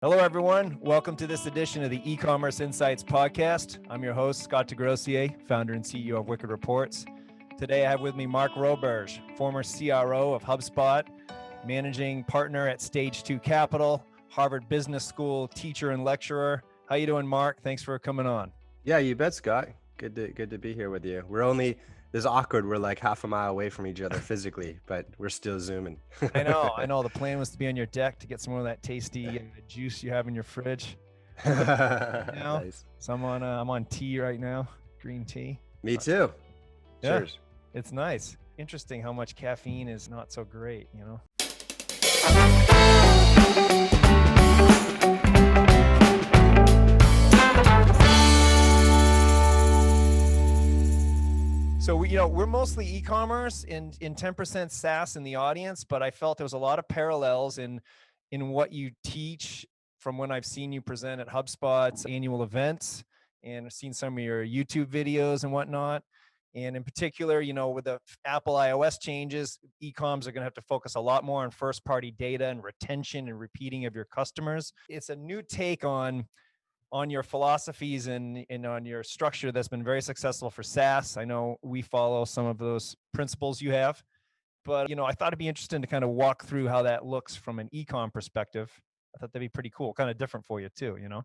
Hello, everyone. Welcome to this edition of the Ecommerce Insights podcast. I'm your host, Scott DeGrossier, founder and CEO of Wicked Reports. Today, I have with me Mark Roberge, former CRO of HubSpot, managing partner at Stage 2 Capital, Harvard Business School teacher and lecturer. How you doing, Mark? Thanks for coming on. Yeah, you bet, Scott. Good to be here with you. This is awkward. We're like half a mile away from each other physically, but we're still zooming. I know. The plan was to be on your deck to get some more of that tasty juice you have in your fridge. Nice. So I'm on tea right now, green tea. Me too. Yeah. Cheers. It's nice. Interesting how much caffeine is not so great, you know? So we're mostly e-commerce in 10% SaaS in the audience, but I felt there was a lot of parallels in what you teach from when I've seen you present at HubSpot's annual events, and I've seen some of your YouTube videos and whatnot. And in particular, with the Apple iOS changes, ecoms are going to have to focus a lot more on first-party data and retention and repeating of your customers. It's a new take on your philosophies and on your structure that's been very successful for SaaS. I know we follow some of those principles you have, but I thought it'd be interesting to kind of walk through how that looks from an ecom perspective. I thought that'd be pretty cool, kind of different for you too, Oh,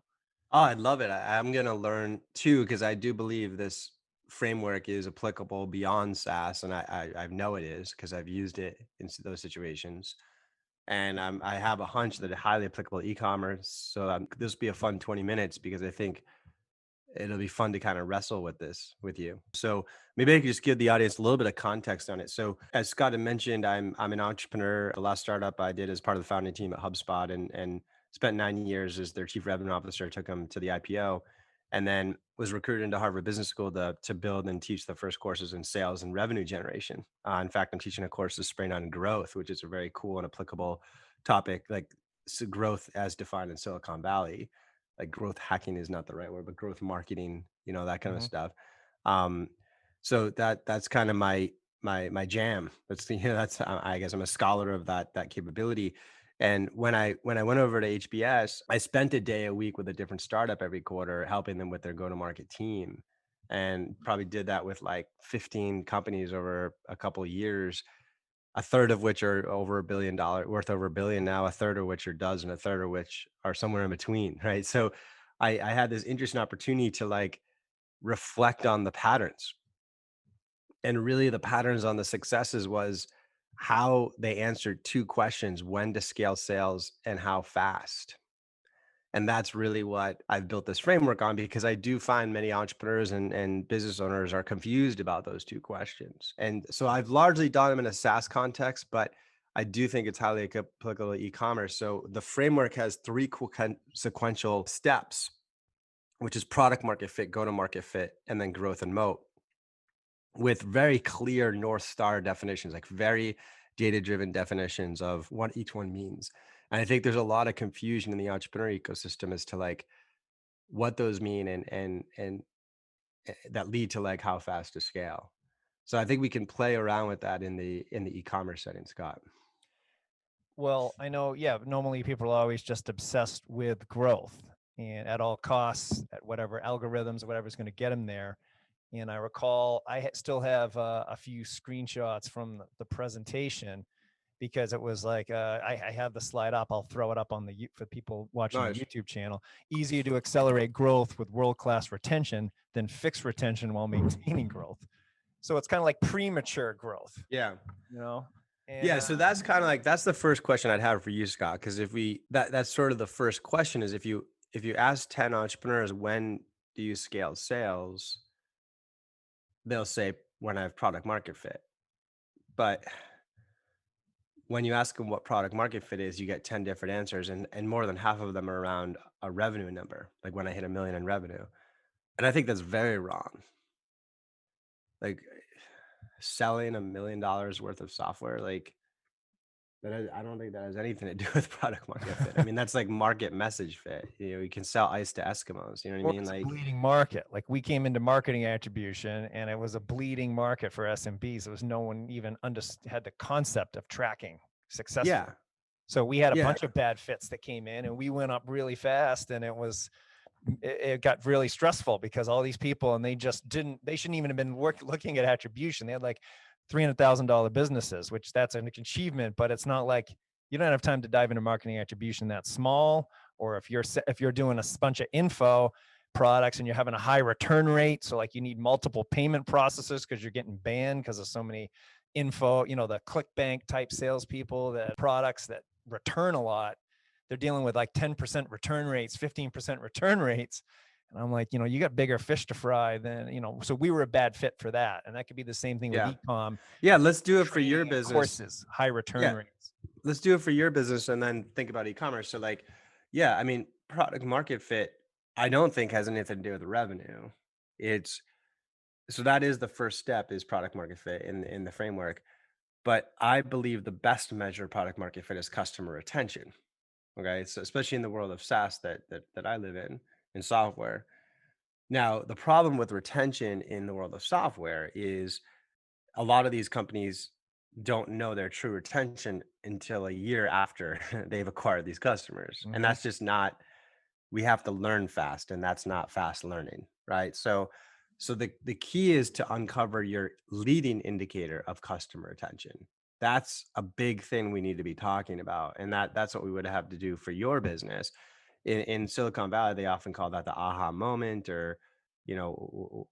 I'd love it. I'm going to learn too, because I do believe this framework is applicable beyond SaaS, and I know it is because I've used it in those situations. And I have a hunch that it's highly applicable to e-commerce. So this will be a fun 20 minutes because I think it'll be fun to kind of wrestle with this with you. So maybe I could just give the audience a little bit of context on it. So as Scott had mentioned, I'm an entrepreneur. The last startup I did as part of the founding team at HubSpot and spent 9 years as their chief revenue officer, took them to the IPO, and then was recruited into Harvard Business School to build and teach the first courses in sales and revenue generation. In fact, I'm teaching a course this spring on growth, which is a very cool and applicable topic, like growth as defined in Silicon Valley. Like growth hacking is not the right word, but growth marketing, that kind of stuff. So that's kind of my jam. That's I guess I'm a scholar of that capability. And when I went over to HBS, I spent a day a week with a different startup every quarter, helping them with their go-to-market team, and probably did that with like 15 companies over a couple of years, a third of which are over $1 billion, worth over $1 billion now, a third of which are dozen, a third of which are somewhere in between, right? So I had this interesting opportunity to like reflect on the patterns, and really the patterns on the successes was how they answered two questions: when to scale sales and how fast. And that's really what I've built this framework on, because I do find many entrepreneurs and business owners are confused about those two questions. And so I've largely done them in a SaaS context, but I do think it's highly applicable to e-commerce. So the framework has three sequential steps, which is product market fit, go-to-market fit, and then growth and moat, with very clear North Star definitions, like very data-driven definitions of what each one means. And I think there's a lot of confusion in the entrepreneur ecosystem as to like what those mean and that lead to like how fast to scale. So I think we can play around with that in the e-commerce setting, Scott. Well, I know, normally people are always just obsessed with growth and at all costs, at whatever algorithms or whatever's going to get them there. And I recall I still have a few screenshots from the presentation, because it was like, I have the slide up. I'll throw it up for people watching the YouTube channel. Easier to accelerate growth with world-class retention than fix retention while maintaining growth. So it's kind of like premature growth. Yeah. And, so that's kind of like, that's the first question I'd have for you, Scott. Because if that's sort of the first question is, if you ask 10 entrepreneurs, when do you scale sales? They'll say, when I have product market fit. But when you ask them what product market fit is, you get 10 different answers, and more than half of them are around a revenue number, like when I hit $1 million in revenue. And I think that's very wrong. Like selling $1 million worth of software, like I don't think that has anything to do with product market fit. I mean, that's like market message fit. You can sell ice to Eskimos. You know what I mean? It's Like a bleeding market. Like we came into marketing attribution, and it was a bleeding market for SMBs. There was no one even had the concept of tracking success. Yeah. So we had a Yeah. bunch of bad fits that came in, and we went up really fast, and it got really stressful because all these people, and they shouldn't even have been looking at attribution. They had like $300,000 businesses, which that's an achievement, but it's not like you don't have time to dive into marketing attribution that small. Or if you're doing a bunch of info products and you're having a high return rate, so like you need multiple payment processors because you're getting banned because of so many info, the ClickBank type salespeople, that products that return a lot, they're dealing with like 10% return rates, 15% return rates. And I'm like, you got bigger fish to fry than, so we were a bad fit for that. And that could be the same thing with Yeah. ecom. Yeah. Let's do it for Training your and business. courses, high return Yeah. rates. Let's do it for your business and then think about e-commerce. So like, yeah, I mean, product market fit, I don't think has anything to do with revenue. It's so that is the first step, is product market fit in the framework. But I believe the best measure of product market fit is customer retention. Okay. So especially in the world of SaaS that I live in software. Now, the problem with retention in the world of software is a lot of these companies don't know their true retention until a year after they've acquired these customers. And Mm-hmm. that's just not, we have to learn fast, and that's not fast learning, right? So the key is to uncover your leading indicator of customer retention. That's a big thing we need to be talking about. And that's what we would have to do for your business. In Silicon Valley, they often call that the aha moment, or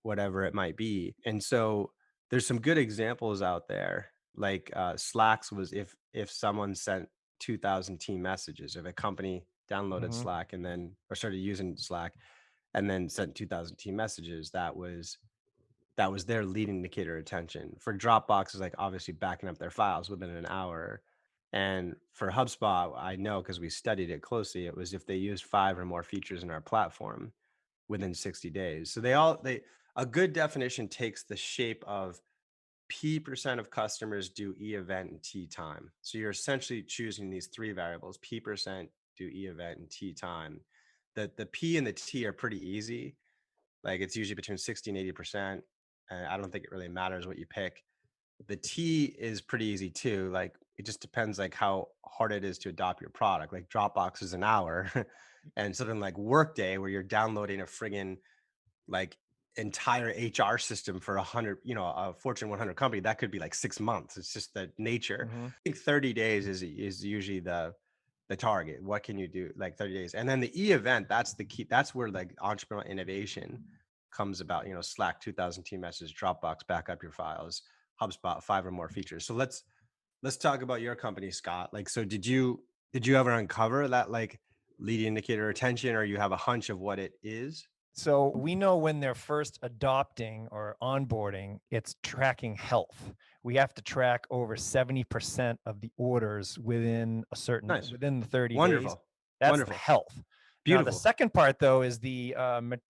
whatever it might be. And so there's some good examples out there, like Slacks was, if someone sent 2,000 team messages, if a company downloaded Mm-hmm. Slack and then, or started using Slack and then sent 2,000 team messages, that was their leading indicator of attention. For Dropbox is like obviously backing up their files within an hour. And for HubSpot, I know because we studied it closely, it was if they used 5 or more features in our platform within 60 days. So a good definition takes the shape of P% of customers do e-event and T time. So you're essentially choosing these 3 variables: P% do e-event and T time. The P and the T are pretty easy. Like it's usually between 60 and 80%. And I don't think it really matters what you pick. The T is pretty easy too. Like it just depends like how hard it is to adopt your product. Like Dropbox is an hour and something like Workday, where you're downloading a friggin' like entire HR system for a Fortune 100 company, that could be like 6 months. It's just the nature. Mm-hmm. I think 30 days is usually the target. What can you do? Like 30 days. And then the event, that's the key. That's where like entrepreneurial innovation comes about. Slack 2,000 team messages, Dropbox, back up your files, HubSpot 5 or more features. So let's talk about your company, Scott. Like, so did you ever uncover that like lead indicator retention, or you have a hunch of what it is? So we know when they're first adopting or onboarding, it's tracking health. We have to track over 70% of the orders within Nice. within the 30 days. Wonderful. That's the Wonderful. health. Now, the Beautiful. second part though is the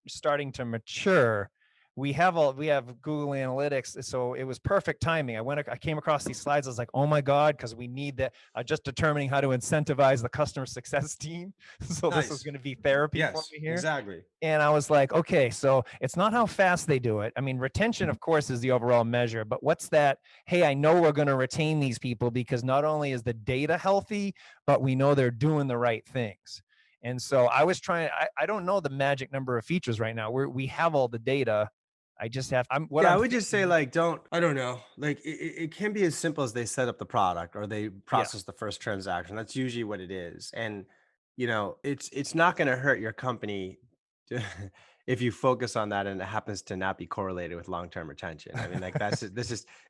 starting to mature. We have Google Analytics, so it was perfect timing. I came across these slides. I was like, oh my god, because we need that. Just determining how to incentivize the customer success team. So this is Nice. going to be therapy for Yes, me here. exactly. And I was like, okay, so it's not how fast they do it. I mean, retention, of course, is the overall measure, but what's that? Hey, I know we're going to retain these people because not only is the data healthy, but we know they're doing the right things. And so I was I don't know the magic number of features right now. We have all the data. I just have, I would just say like, I don't know. Like it can be as simple as they set up the product or they process the first transaction. That's usually what it is. And it's not going to hurt your company if you focus on that and it happens to not be correlated with long-term retention. I mean, like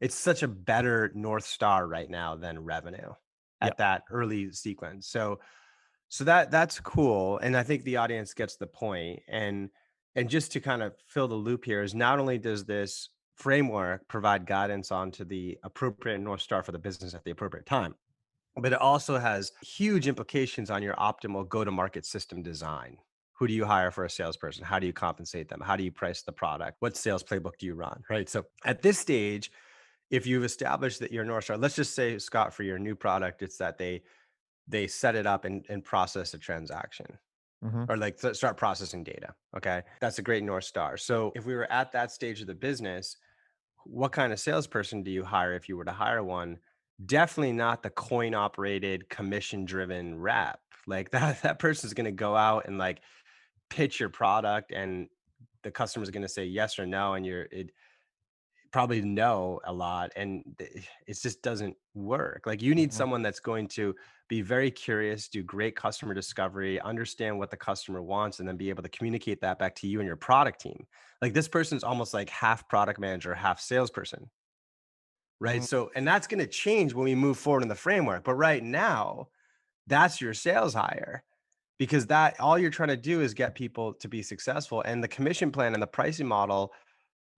it's such a better North Star right now than revenue at that early sequence. So that's cool. And I think the audience gets the point. And just to kind of fill the loop here, is not only does this framework provide guidance onto the appropriate North Star for the business at the appropriate time, but it also has huge implications on your optimal go-to-market system design. Who do you hire for a salesperson? How do you compensate them? How do you price the product? What sales playbook do you run? Right. So at this stage, if you've established that your North Star, let's just say, Scott, for your new product, it's that they set it up and process a transaction, Mm-hmm. or like start processing data. Okay. That's a great North Star. So if we were at that stage of the business, what kind of salesperson do you hire if you were to hire one? definitely not the coin operated commission driven rep. Like that person's going to go out and like pitch your product, and the customer's going to say yes or no, and it probably know a lot, and it just doesn't work. Like you need Mhm. someone that's going to be very curious, do great customer discovery, understand what the customer wants, and then be able to communicate that back to you and your product team. Like this person's almost like half product manager, half salesperson, right? Mhm. So, and that's going to change when we move forward in the framework. But right now, that's your sales hire, because that all you're trying to do is get people to be successful, and the commission plan and the pricing model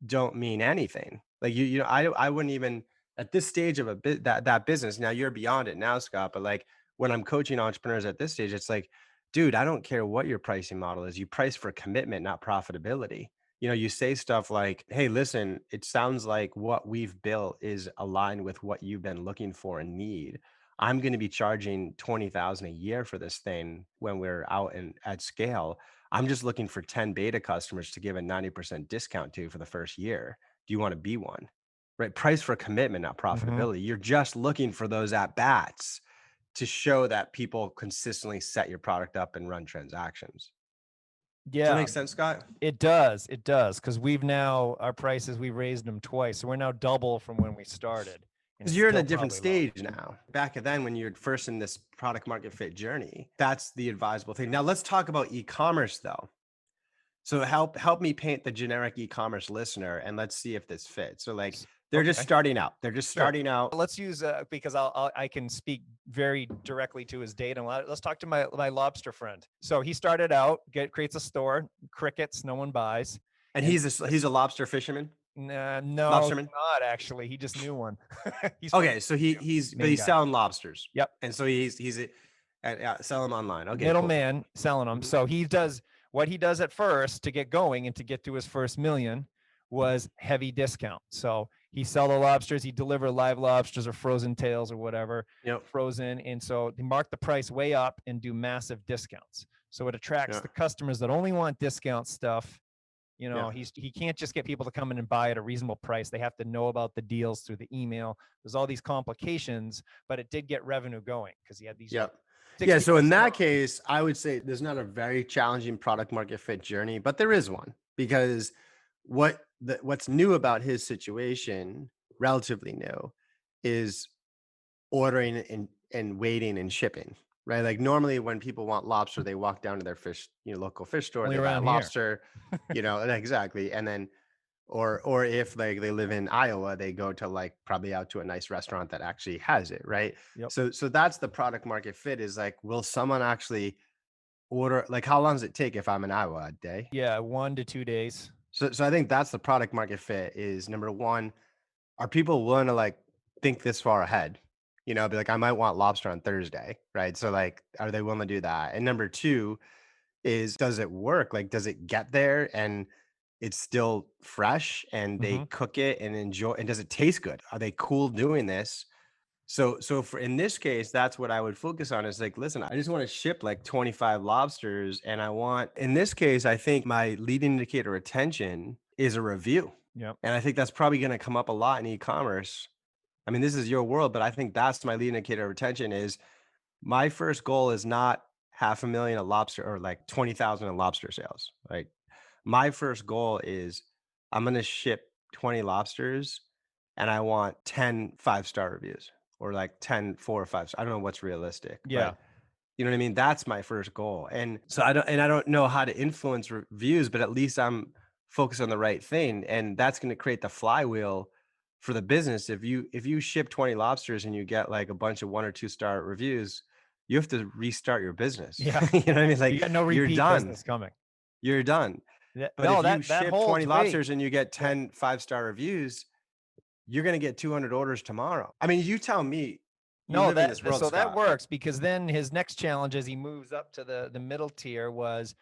don't mean anything. Like you know, I wouldn't even at this stage of a bit that business. Now you're beyond it now, Scott. But like when I'm coaching entrepreneurs at this stage, it's like, dude, I don't care what your pricing model is. You price for commitment, not profitability. You know, you say stuff like, hey, listen, it sounds like what we've built is aligned with what you've been looking for and need. I'm going to be charging 20,000 a year for this thing when we're out and at scale. I'm just looking for 10 beta customers to give a 90% discount to for the first year. Do you want to be one? Right? Price for commitment, not Mhm. profitability. You're just looking for those at bats to show that people consistently set your product up and run transactions. Does that Yeah, make sense, Scott? it does. It does. Cause we've now, our prices, we raised them twice. So we're now double from when we started, and Because it's you're in a still different probably low. stage now. Back then, when you're first in this product market fit journey, that's the advisable thing. Now, let's talk about e-commerce though. So help me paint the generic e-commerce listener, and let's see if this fits. So like they're just Okay. starting out. They're just Sure. starting out. Let's use because I can speak very directly to his data. Let's talk to my lobster friend. So he started out, creates a store, crickets, no one buys, And and he's a lobster fisherman, no, he's lobsterman. not actually. He just knew one. He's from Okay, so but main he's guy. selling lobsters, Yep, and so selling online. Okay, cool. middleman selling them. Mhm. So he does what he does at first to get going and to get to his first million was heavy discount. So he sell the lobsters, he deliver live lobsters or frozen tails or whatever, Yep. frozen. And so they mark the price way up and do massive discounts. So it attracts Yeah. the customers that only want discount stuff. You Yeah. know, he can't just get people to come in and buy at a reasonable price. They have to know about the deals through the email. There's all these complications, but it did get revenue going because he had these Yep. Yeah. So in 60% that off. case, I would say there's not a very challenging product market fit journey, but there is one, because what's new about his situation, relatively new, is ordering and waiting and shipping, right? Like normally when people want lobster, they walk down to their local fish store, Only they buy a around here. lobster, and exactly. And then, or if like they live in Iowa, they go to like probably out to a nice restaurant that actually has it, right? Yep. So that's the product market fit, is like, will someone actually order, like how long does it take if I'm in Iowa? A day? Yeah, 1 to 2 days. So I think that's the product market fit is number one, are people willing to like think this far ahead? Be like, I might want lobster on Thursday, right? So like, are they willing to do that? And number two is, does it work? Like, does it get there and it's still fresh and they Hmm. cook it and enjoy, and does it taste good? Are they cool doing this? So for in this case, that's what I would focus on, is like, listen, I just want to ship like 25 lobsters, and I want, in this case, I think my leading indicator retention is a review. Yep. And I think that's probably going to come up a lot in e-commerce. I mean, this is your world, but I think that's my leading indicator of retention. Is my first goal is not 500,000 a lobster or like 20,000 in lobster sales. Like my first goal is, I'm going to ship 20 lobsters and I want 10 5-star reviews, or like 10 4 or 5. I don't know what's realistic, Yeah. but you know what I mean? That's my first goal. And so I don't know how to influence reviews, but at least I'm focused on the right thing. And that's going to create the flywheel for the business. If you ship 20 lobsters and you get like a bunch of 1 or 2 star reviews, you have to restart your business. Yeah. You know what I mean? You Like got no you're repeat done. business coming. You're done. But No, if you that ship 20 holds weight. lobsters and you get Yeah. 10 5-star reviews, you're going to get 200 orders tomorrow. I mean, you tell me, you No, live in this world, so that Scott. works because then his next challenge as he moves up to the middle tier was,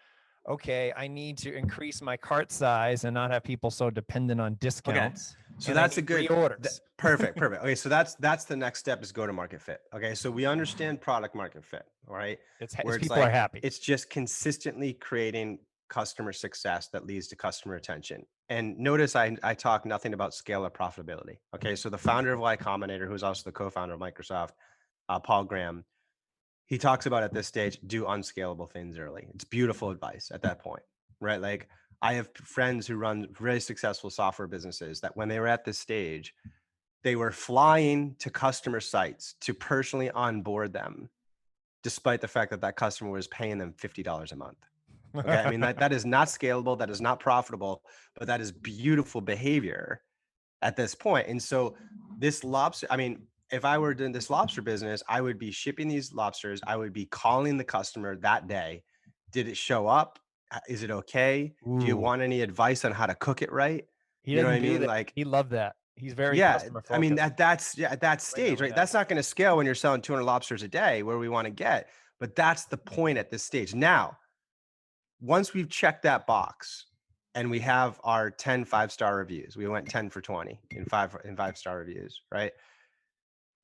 okay, I need to increase my cart size and not have people so dependent on Okay. discounts. So And I that's a need good reorders. perfect, perfect. Okay, so that's the next step, is go to market fit. Okay, so we understand product market fit, all right? It's Where it's people are like happy. it's just consistently creating customer success that leads to customer retention. And notice I talk nothing about scale or profitability. Okay. So the founder of Y Combinator, who's also the co-founder of Microsoft, Paul Graham, he talks about at this stage, do unscalable things early. It's beautiful advice at that point, right? Like I have friends who run very successful software businesses that when they were at this stage, they were flying to customer sites to personally onboard them, despite the fact that that customer was paying them $50 a month. Okay. I mean, that is not scalable. That is not profitable, but that is beautiful behavior at this point. And so this lobster, I mean, if I were doing this lobster business, I would be shipping these lobsters. I would be calling the customer that day. Did it show up? Is it okay? Do you Ooh, want any advice on how to cook it right? he You know what doesn't I do mean? that. Like, He loved that. He's very yeah, customer I mean, focused. at that Way stage, down right? that. That's not going to scale when you're selling 200 lobsters a day where we want to get, but that's the point at this stage. Now, once we've checked that box and we have our 10 5-star reviews, we went 10 for 20 in 5-star reviews, right?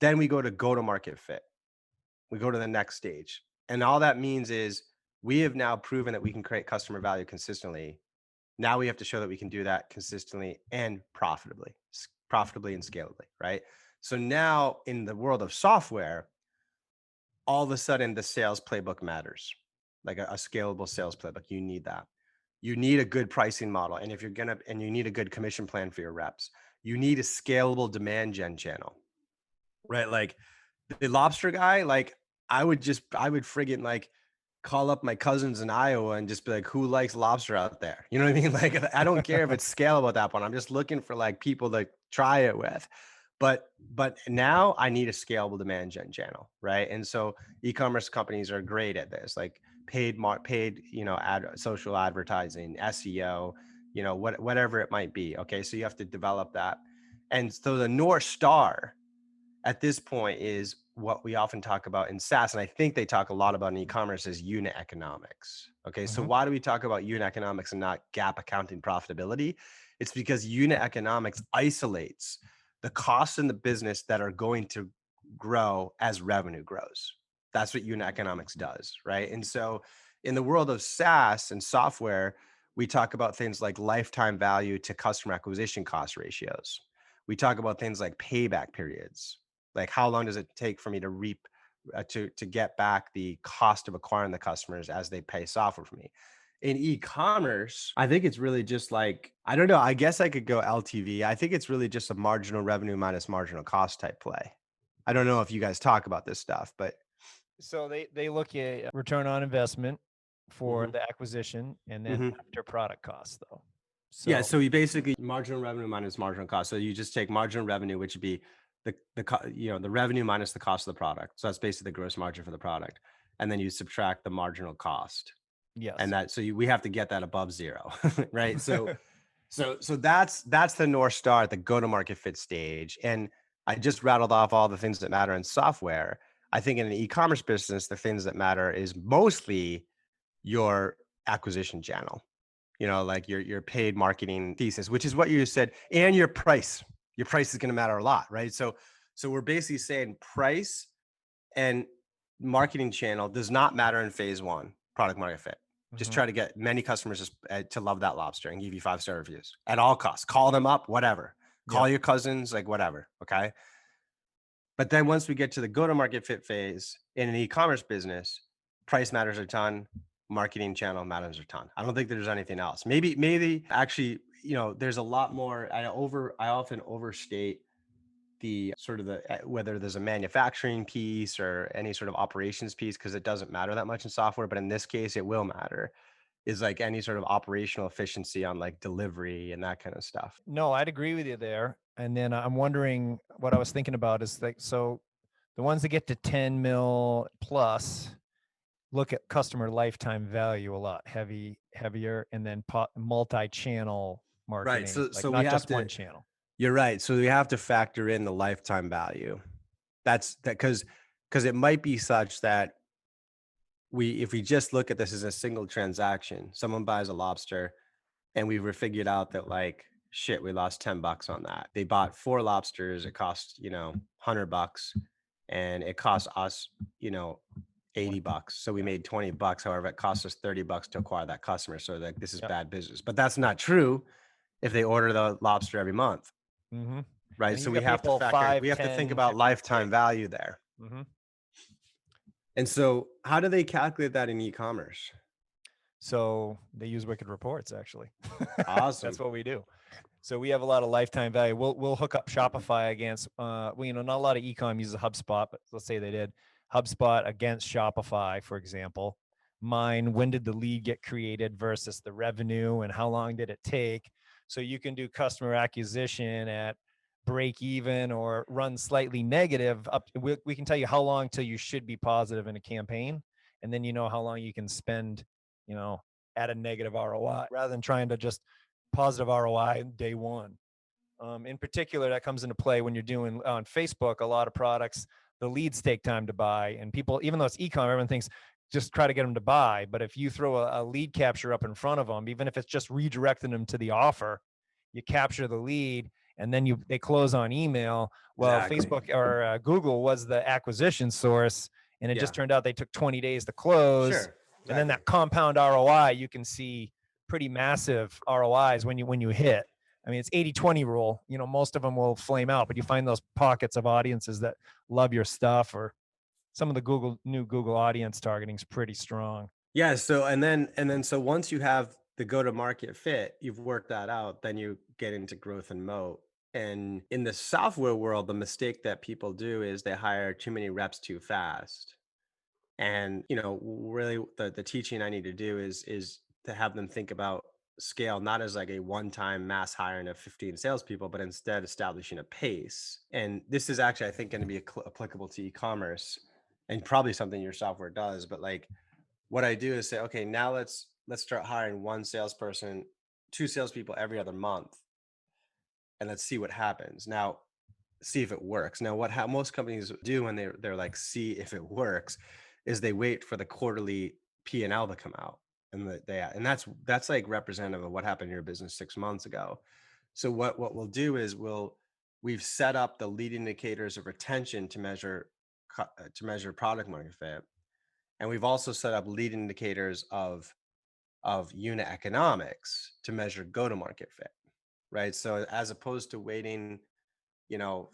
Then we go to market fit. We go to the next stage. And all that means is we have now proven that we can create customer value consistently. Now we have to show that we can do that consistently and profitably and scalably, right? So now in the world of software, all of a sudden the sales playbook matters, like a scalable sales playbook. You need that. You need a good pricing model. And if you're going to, and you need a good commission plan for your reps, you need a scalable demand gen channel, right? Like the lobster guy, like I would friggin' like call up my cousins in Iowa and just be like, who likes lobster out there? You know what I mean? Like, I don't care if it's scalable at that point. I'm just looking for like people to try it with. But now I need a scalable demand gen channel, right? And so e-commerce companies are great at this, like paid, social advertising, SEO, whatever it might be. Okay. So you have to develop that. And so the North Star at this point is what we often talk about in SaaS. And I think they talk a lot about in e-commerce is unit economics. Okay. So Mhm. why do we talk about unit economics and not gap accounting profitability? It's because unit economics isolates the costs in the business that are going to grow as revenue grows. That's what unit economics does. Right. And so in the world of SaaS and software, we talk about things like lifetime value to customer acquisition cost ratios. We talk about things like payback periods, like how long does it take for me to reap to get back the cost of acquiring the customers as they pay software for me. In e-commerce, I think it's really just like, I don't know, I guess I could go LTV. I think it's really just a marginal revenue minus marginal cost type play. I don't know if you guys talk about this stuff, but So they look at return on investment for Mhm. the acquisition and then Mhm. after product costs though. Yeah, So so you basically marginal revenue minus marginal cost. So you just take marginal revenue, which would be the revenue minus the cost of the product. So that's basically the gross margin for the product, and then you subtract the marginal cost, and yes. we have to get that above zero, right? So that's the North Star at the go to market fit stage. And I just rattled off all the things that matter in software. I think in an e-commerce business, the things that matter is mostly your acquisition channel, like your paid marketing thesis, which is what you said, and your price. Your price is going to matter a lot, right? So we're basically saying price and marketing channel does not matter in phase one, product market fit. Just Mhm. try to get many customers to love that lobster and give you 5-star reviews at all costs. Call them up, whatever. Call Yep. your cousins, like whatever. Okay. But then once we get to the go to market fit phase in an e-commerce business, price matters a ton, marketing channel matters a ton. I don't think there's anything else. Maybe actually, there's a lot more. I often overstate the sort of whether there's a manufacturing piece or any sort of operations piece, because it doesn't matter that much in software, but in this case it will matter, is like any sort of operational efficiency on like delivery and that kind of stuff. No, I'd agree with you there. And then I'm wondering what I was thinking about is like, so the ones that get to 10 mil plus look at customer lifetime value a lot heavier, and then multi-channel Right. marketing, So like we not have just to one channel. You're right. So we have to factor in the lifetime value. That's that because it might be such that if we just look at this as a single transaction, someone buys a lobster and we've figured out that like shit, we lost $10 on that. They bought 4 lobsters, it cost, $100, and it cost us, you know, $80. So we Yeah. made $20. However, it cost us $30 to acquire that customer. So like this is Yep. bad business. But that's not true if they order the lobster every month, Mm-hmm. right? And So you we got have to people factor, 5, we have to think 10, about 15K. lifetime value there. Mm-hmm. And so how do they calculate that in e-commerce? So they use Wicked Reports, actually. Awesome. That's what we do. So we have a lot of lifetime value. We'll hook up Shopify against, well, not a lot of ecom uses HubSpot, but let's say they did HubSpot against Shopify, for example. Mine, when did the lead get created versus the revenue, and how long did it take? So you can do customer acquisition at break even or run slightly negative. We can tell you how long till you should be positive in a campaign, and then you know how long you can spend, at a negative ROI, rather than trying to just positive ROI day one. In particular, that comes into play when you're doing on Facebook. A lot of products, the leads take time to buy, and people, even though it's ecom, everyone thinks just try to get them to buy. But if you throw a lead capture up in front of them, even if it's just redirecting them to the offer, you capture the lead, and then they close on email. Well, Exactly. Facebook or Google was the acquisition source, and it Yeah. just turned out they took 20 days to close. Sure. And then Exactly. that compound ROI, you can see pretty massive ROIs when you hit. I mean, it's 80-20 rule. Most of them will flame out, but you find those pockets of audiences that love your stuff, or some of the new Google audience targeting is pretty strong. Yeah. So, so once you have the go-to-market fit, you've worked that out, then you get into growth and moat. And in the software world, the mistake that people do is they hire too many reps too fast. And, really the teaching I need to do is to have them think about scale, not as like a one-time mass hiring of 15 salespeople, but instead establishing a pace. And this is actually, I think, going to be applicable to e-commerce, and probably something your software does. But like what I do is say, okay, now let's start hiring one salesperson, two salespeople every other month, and let's see what happens. Now, see if it works. Now, how most companies do when they're like, see if it works, is they wait for the quarterly P&L to come out, and that's like representative of what happened in your business 6 months ago. So what we'll do is we've set up the lead indicators of retention to measure product market fit, and we've also set up lead indicators of unit economics to measure go to market fit, right? So as opposed to waiting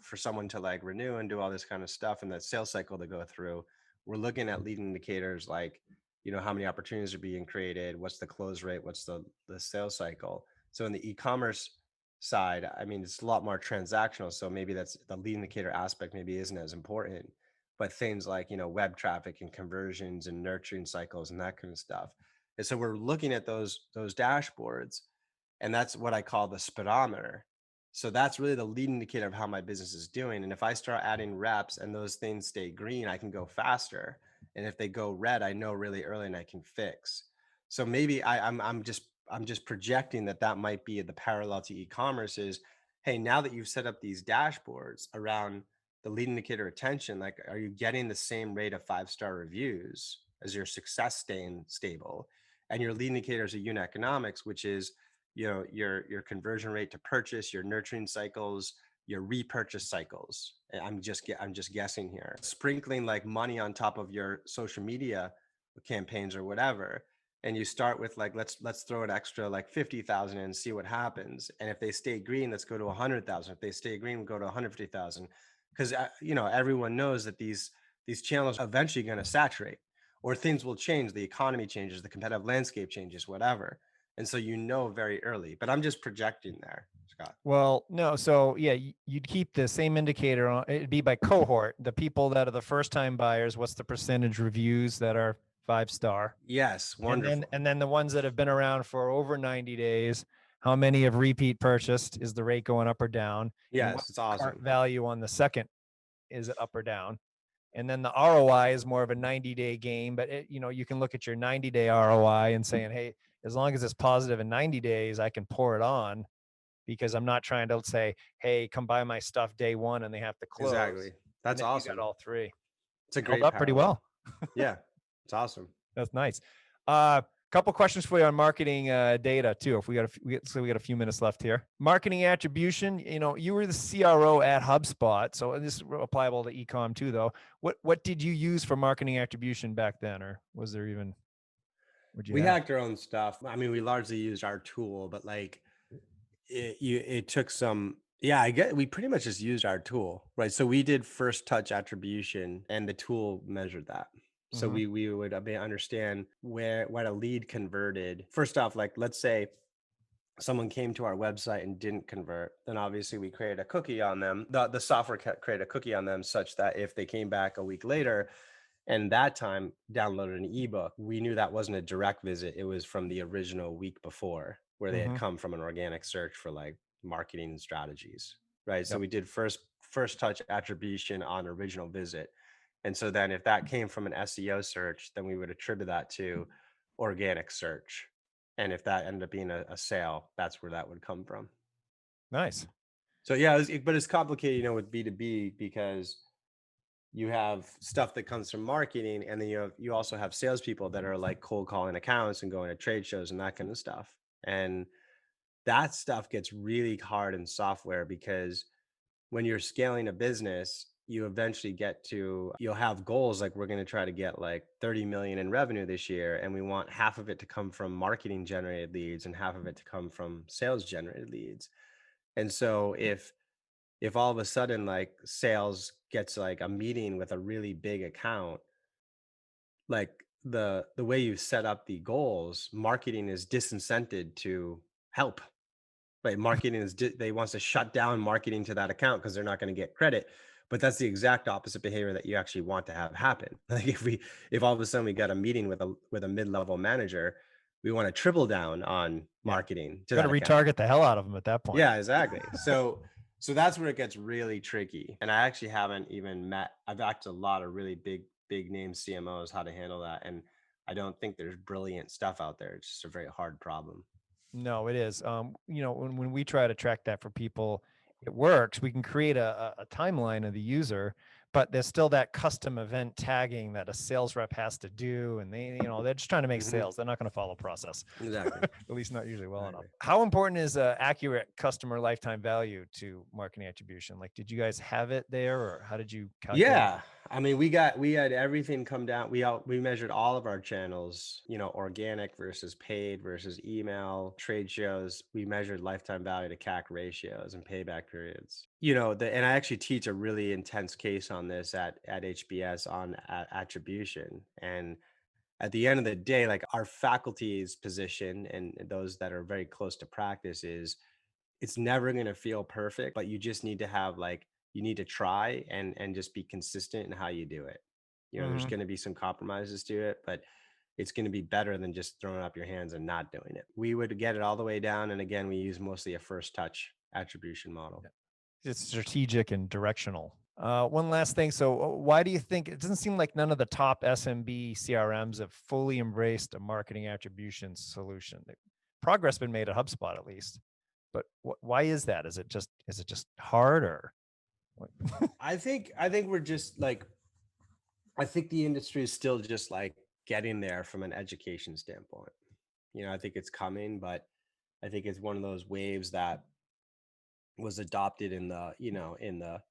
for someone to like renew and do all this kind of stuff and that sales cycle to go through, we're looking at leading indicators like, how many opportunities are being created, what's the close rate, what's the sales cycle. So in the e-commerce side, I mean, it's a lot more transactional. So maybe that's the lead indicator aspect maybe isn't as important, but things like, web traffic and conversions and nurturing cycles and that kind of stuff. And so we're looking at those dashboards, and that's what I call the speedometer. So that's really the lead indicator of how my business is doing. And if I start adding reps and those things stay green, I can go faster. And if they go red, I know really early and I can fix. So maybe I'm just projecting that might be the parallel to e-commerce is, hey, now that you've set up these dashboards around the lead indicator attention, like, are you getting the same rate of 5-star reviews? As your success staying stable? And your lead indicators of unit economics, which is your conversion rate to purchase, your nurturing cycles, your repurchase cycles. I'm just guessing here. Sprinkling like money on top of your social media campaigns or whatever. And you start with like, let's throw an extra like 50,000 and see what happens. And if they stay green, let's go to 100,000. If they stay green, we'll go to 150,000. Because everyone knows that these channels are eventually going to saturate, or things will change. The economy changes, the competitive landscape changes, whatever. And so very early, but I'm just projecting there, Scott. Well, no. So yeah, you'd keep the same indicator on. It'd be by cohort. The people that are the first time buyers, what's the percentage reviews that are 5-star? Yes, wonderful. And then the ones that have been around for over 90 days, how many have repeat purchased? Is the rate going up or down? And Yes, what's it's the cart awesome. value on the second? Is it up or down? And then the ROI is more of a 90-day game, but you can look at your 90-day ROI and saying, hey, as long as it's positive in 90 days, I can pour it on, because I'm not trying to say, hey, come buy my stuff day one and they have to close. Exactly. And That's then you got awesome. all three. It's a Held great up pretty parallel. well. Yeah, it's awesome. That's nice. Couple questions for you on marketing data too. If we got a few minutes left here. Marketing attribution. You were the CRO at HubSpot, so this is applicable to ecom too, though. What did you use for marketing attribution back then, or was there even? What'd you We have? hacked our own stuff. I mean, we largely used our tool, but like it took some. Yeah, we pretty much just used our tool, right? So we did first touch attribution, and the tool measured that. So Mm-hmm. we would understand what a lead converted. First off, like let's say someone came to our website and didn't convert, then obviously we created a cookie on them. The software created a cookie on them such that if they came back a week later and that time downloaded an ebook, we knew that wasn't a direct visit. It was from the original week before, where they had Mm-hmm. come from an organic search for like marketing strategies, right? So Yep. we did first touch attribution on original visit. And so then if that came from an SEO search, then we would attribute that to organic search. And if that ended up being a sale, that's where that would come from. Nice. So yeah, but it's complicated, with B2B because you have stuff that comes from marketing, and then you also have salespeople that are like cold calling accounts and going to trade shows and that kind of stuff. And that stuff gets really hard in software because when you're scaling a business, you'll have goals like we're going to try to get like 30 million in revenue this year, and we want half of it to come from marketing generated leads and half of it to come from sales generated leads. And so if all of a sudden like sales gets like a meeting with a really big account, like the way you set up the goals, marketing is disincented to help. Right, marketing they wants to shut down marketing to that account because they're not going to get credit. But that's the exact opposite behavior that you actually want to have happen. Like if all of a sudden we got a meeting with a mid-level manager, we want to triple down on Yeah. marketing to Got to that account. retarget the hell out of them at that point. Yeah, exactly. So that's where it gets really tricky. And I actually haven't even I've asked a lot of really big name CMOs how to handle that. And I don't think there's brilliant stuff out there. It's just a very hard problem. No, it is. When we try to track that for people, it works. We can create a timeline of the user, but there's still that custom event tagging that a sales rep has to do. And they're just trying to make sales. They're not going to follow process. Exactly. At least not usually well enough. How important is accurate customer lifetime value to marketing attribution? Like, did you guys have it there, or how did you calculate? Yeah. I mean, we had everything come down. We measured all of our channels, organic versus paid versus email, trade shows. We measured lifetime value to CAC ratios and payback periods. And I actually teach a really intense case on this at HBS on attribution. And at the end of the day, like our faculty's position and those that are very close to practice is it's never going to feel perfect, but you just need to have you need to try and just be consistent in how you do it. There's going to be some compromises to it, but it's going to be better than just throwing up your hands and not doing it. We would get it all the way down. And again, we use mostly a first touch attribution model. It's strategic and directional. One last thing. So why do you think it doesn't seem like none of the top SMB CRMs have fully embraced a marketing attribution solution? Progress been made at HubSpot at least, but why is that? Is it just hard, or what? I think we're just I think the industry is still just getting there from an education standpoint. I think it's coming, but I think it's one of those waves that was adopted in the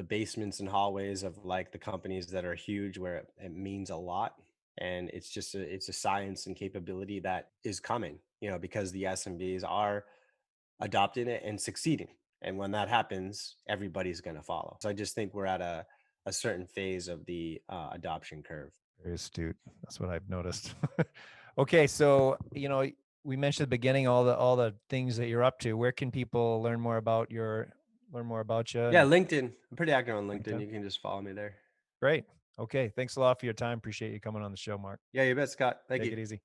basements and hallways of the companies that are huge, where it means a lot. And it's just it's a science and capability that is coming, because the SMBs are adopting it and succeeding. And when that happens, everybody's going to follow. So I just think we're at a certain phase of the adoption curve. Very astute. That's what I've noticed. Okay, so we mentioned at the beginning all the things that you're up to. Where can people learn more about you? Yeah, LinkedIn. I'm pretty active on LinkedIn. You can just follow me there. Great. Okay, thanks a lot for your time. Appreciate you coming on the show, Mark. Yeah, you bet, Scott. Thank you. Take it easy.